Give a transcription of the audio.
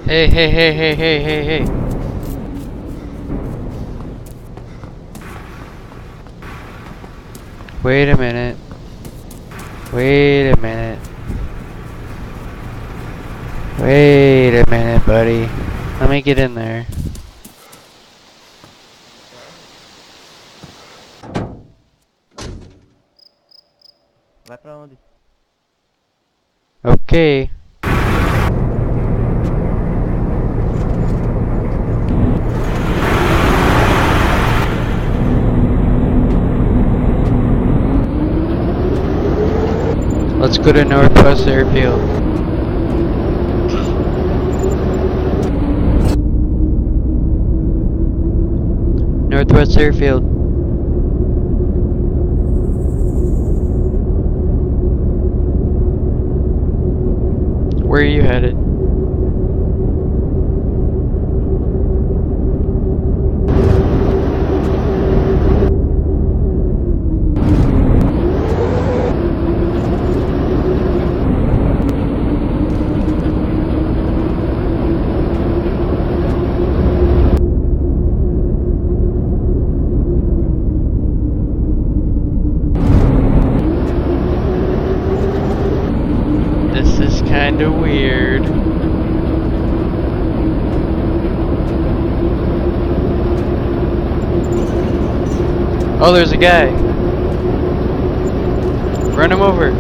Hey, hey, hey, hey, hey, hey, hey. Wait a minute. Wait a minute. Wait a minute, buddy. Let me get in there. Vai pra onde? Okay. Let's go to Northwest Airfield. Northwest Airfield. Where are you headed? This is kinda weird. Oh, there's a guy. Run him over.